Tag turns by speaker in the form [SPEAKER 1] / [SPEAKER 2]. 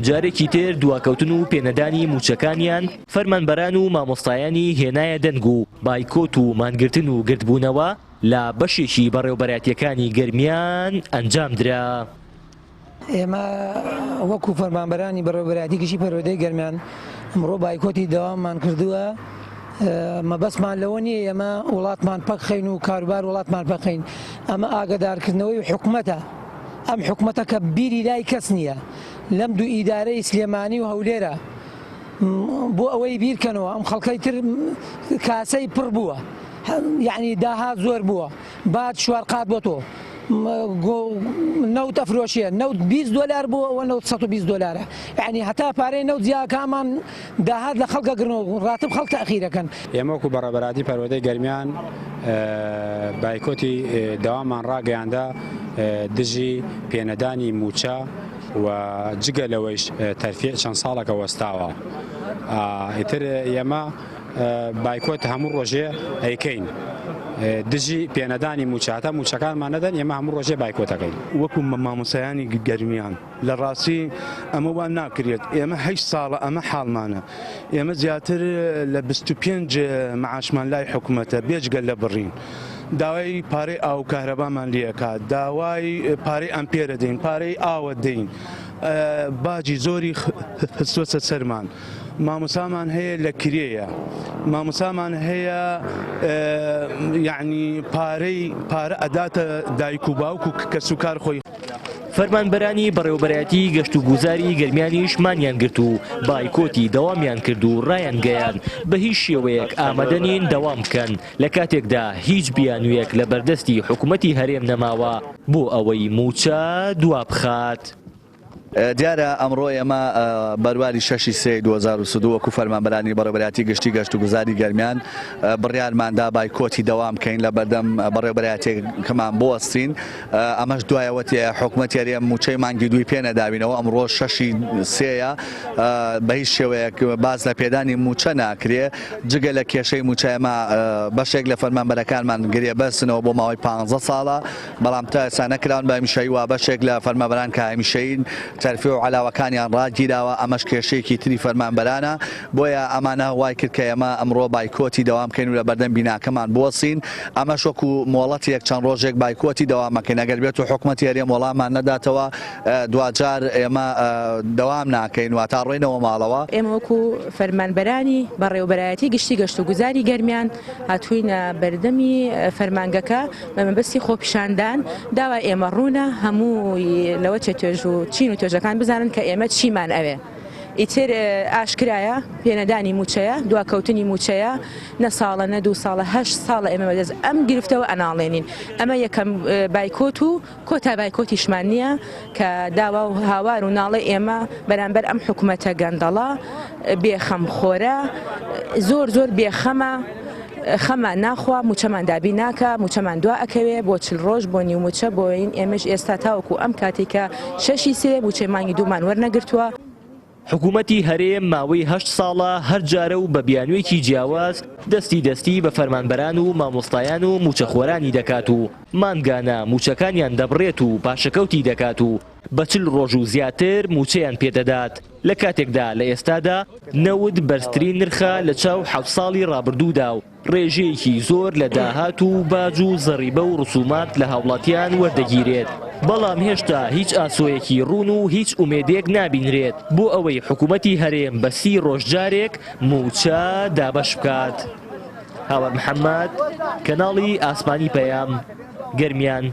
[SPEAKER 1] جارێکی تر دواکەوتن و پێنەدانی موچەکانیان فەرمانبەران و مامۆستایانی هێنایە دەنگ و بایکۆت و مانگرتن و گرتبوونەوە لە بەشێکی بەڕێوەبەراتیەکانی گەرمیان ئەنجامدرا.
[SPEAKER 2] ئێمە وەکو فەرمانبەرانی بەڕێوەبەرایەتی گشتی پەروەردەی گەرمیان ئەمڕۆ بایکۆتی دەواممان کردووە. مەبەستمان لەوە نییە ئێمە وڵاتمان پەکخەین و کاروبار وڵاتمان پەکخەین، ئەمە ئاگادارکردنەوەی حکوومەتە. ئەم حکوومەتە کە بیری لای کەس نییە لەم دوو ئیدارەی سلێمانی و هەولێرە بۆ ئەوەی بیرکەنەوە ئەم خەڵکەی تر کاسەی پڕ بووە، یعنی داها زۆر بووە، بعد شوار قات بۆ تۆ نەوت ئەفرۆشیە، نەوت 20 دلار بووە ئەوە نەوت 120 دلارە، یعنی هەتا پارەی نەوت جیاکامان داهات لە خەڵکە گرنەوە ڕاتب خەڵک تەخیرەکەن.
[SPEAKER 3] ئێمە وەکو بەڕێوەبەراتی پەروەردەی گەرمیان بایکۆتی دەوامان ڕاگەیاندا دژی پێنەدانی موچە و جگە لەوەیش تەرفیع چەند ساڵێکە وەستاوە. ئیتر ئێمە بایکۆت هەموو ڕۆژێ ئەیکەین دژی پێنەدانی موچاتە موچەکانمان نەدەن، ئێمە هەموو ڕۆژێ بایکۆتەکەین.
[SPEAKER 4] وەکو مامۆسایانی گەرمیان لە ڕاستی ئەمە وان ناکرێت. ئێمە 8 ساڵە ئەمە حاڵمانە، ئێمە زیاتر لە 25 معاشمان لای حکوومەتە بێجگەل لە بڕین. داوای پارەی ئاو کارەبامان لێکات، داوای پارەی ئەمپێرە دەین، پارەی ئاوە دەین، باجی زۆری خستووەتە سەرمان. مامۆسامان هەیە لە کرێیە، مامۆسامان هەیە یعنی پارە ئەداتە دایک و باوک و کەس و کار خۆی.
[SPEAKER 1] فەرمانبەرانی بەڕێوەبەرایەتی گەشت و گوزاری گەرمیانیش مانیان گرت و بایکۆتی دەوامیان کرد و ڕایان گەیان بە هیچ شێوەیەک ئامادەنین دەوام بکەن لە کاتێکدا هیچ بیانوویەک لە بەردەستی حکوومەتی هەرێم نەماوە بۆ ئەوەی موچە دوا بخات.
[SPEAKER 5] دیارە ئەمڕۆ ئێمە بەرواری 6 سێ 2022 وەکو فەرمانبەرانی بەڕێوەبەراتی گشتی گەشت و گوزاری گەرمیان بڕیارماندا بایکۆتی دەوام بکەین لە بەردەم بەڕێوەبەراتێکمان بوەستین. ئەمەش دوایەوەتی حکوومەتی هەرێم موچەی مانگی دوی پێ نەداوینەوە، ئەمڕۆ 6 سێیە، بە هیچ شێوەیەک باز لە پێدانی موچە ناکرێ جگە لە کێشەی موچە. ئێمە بەشێک لە فەرمانبەرەکانمان گرێ بەرسنەوە بۆ ماوەی 15 ساڵە، بەڵام تا ئێستا نەکراون بە هەمیشەیی وا بەشێک لە فەرمانبەران کە هەمیشەیین تەرفیع و علاوەکانیان ڕاگیراوە. ئەمەش کێشەیەکی تری فەرمانبەرانە، بۆیە ئەمانە وای کرد کە ئێمە ئەمڕۆ بایکۆتی دەوام بکەین و لە بەردەم بیناکەمان بوەسین. ئەمەش وەکو مۆڵەتێک چەند ڕۆژێک بایکۆتی دەوام مەکەین. ئەگەر بێت و حکوومەتی هەرێم وەڵاممان نەداتەوە دوجار ئێمە دەوام ناکەین و تا ڕۆینەوە ماڵەوە.
[SPEAKER 6] ئێمە وەکو فەرمانبەرانی بەڕێوەبەرایەتی گشتی گەشت و گوزاری گەرمیان هاتووینە بەردەمی فەرمانگەکە بە مەبەستی خۆپیشاندان داوای ئێمە ڕوونە هەمووی لەوە چێ توێژ و چین و توێژەکان بزانن کە ئێمە چیمان ئەوێ. ئیتر ئاشکرایە پێنەدانی موچەیە، دواکەوتنی موچەیە، نە ساڵە نە 2 ساڵە 8 ساڵە ئێمە بەدەست ئەم گرفتەوە ئەناڵێنین. ئەمە یەکەم بایکۆت و کۆتا بایکۆتیشمان نییە کە داوا و هاوار و ناڵێ ئێمە بەرامبەر ئەم حکوومەتە گەندەڵا بێخەمخۆرە زۆر بێخەمە. خەمە ناخوا موچەمان دابی ناکە، موچەمان دوا ئەکەوێ بۆ 40 ڕۆژ بۆ نیو موچە بۆین ئێمەش ئێستا تاوەکو ئەم کاتێکە 6 سێ موچەی مانگی دوومان وەرنەگرتووە.
[SPEAKER 1] حکوومەتی هەرێم ماوەی 8 ساڵە هەر جارە و بە بیانوێکی جیاواز دەستی بە فەرمانبەران و مامۆستایان و موچەخۆرانی دەکات و مانگانە موچەکانیان دەبڕێت و پاشەکەوتی دەکات و بە 40 ڕۆژ و زیاتر موچەیان پێدەدات. لە کاتێکدا لە ئێستادا نەود بەرزترین نرخە لە چاو 7 ساڵی ڕابردوودا و ڕێژەیەکی زۆر لە داهات و باج و زەڕیبە و ڕسومات لە هاوڵاتیان وەردەگیرێت. بەڵام هێشتا هیچ ئاسۆیەکی ڕوون و هیچ ئومێدێک نابینرێت بۆ ئەوەی حکوومەتی هەرێم بە 30 ڕۆژ جارێک موچە دابەش بکات. هاوار محەممەد، کەناڵی ئاسمانی پەیام، گەرمیان.